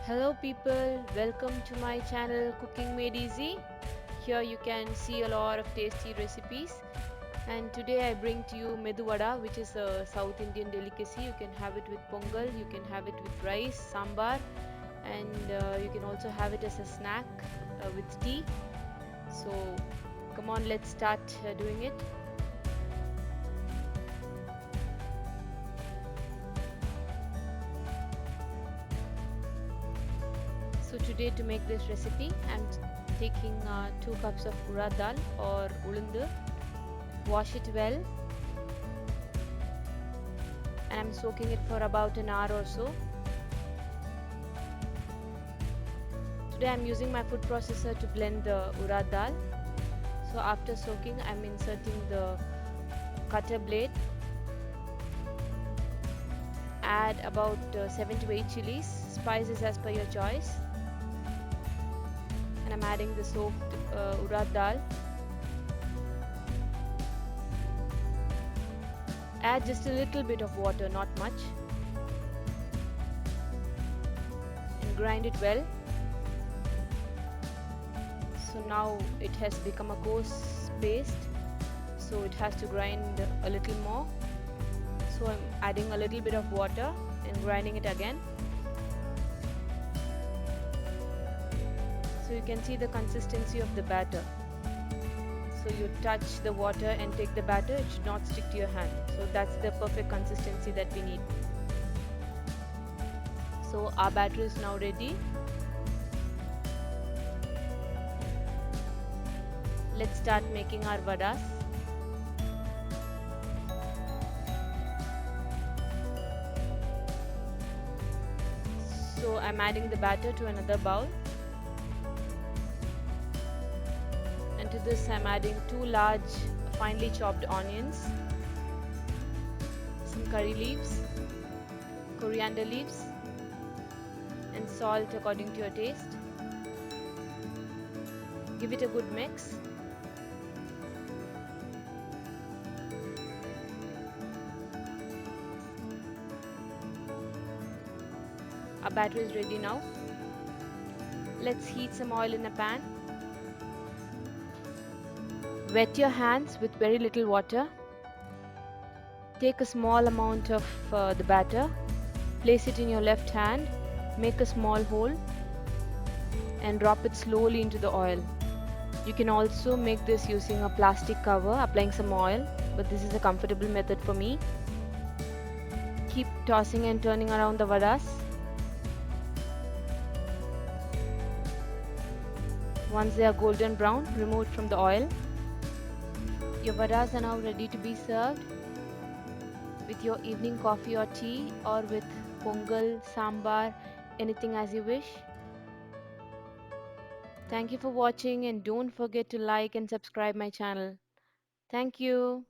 Hello people, welcome to my channel Cooking Made Easy. Here you can see a lot of tasty recipes, and today I bring to you Medhu Vada, which is a South Indian delicacy. You can have it with Pongal, you can have it with rice, sambar, and you can also have it as a snack with tea. So come on, let's start doing it. So today to make this recipe, I'm taking 2 cups of urad dal or ulundhu. Wash it well, and I'm soaking it for about an hour or so. Today I'm using my food processor to blend the urad dal. So after soaking, I'm inserting the cutter blade. Add about 7 to 8 chillies, spices as per your choice. And I'm adding the soaked urad dal. Add just a little bit of water, not much. And grind it well. So now it has become a coarse paste, so it has to grind a little more. So I'm adding a little bit of water and grinding it again. So you can see the consistency of the batter. So you touch the water and take the batter, it should not stick to your hand. So that's the perfect consistency that we need. So our batter is now ready. Let's start making our vadas. So I'm adding the batter to another bowl. And to this I'm adding 2 large finely chopped onions, some curry leaves, coriander leaves, and salt according to your taste. Give it a good mix. Our batter is ready now. Let's heat some oil in a pan. Wet your hands with very little water. Take a small amount of the batter, place it in your left hand, make a small hole and drop it slowly into the oil. You can also make this using a plastic cover, applying some oil, but this is a comfortable method for me. Keep tossing and turning around the vadas. Once they are golden brown, remove it from the oil. Your vadas are now ready to be served with your evening coffee or tea, or with pongal, sambar, anything as you wish. Thank you for watching, and don't forget to like and subscribe my channel. Thank you.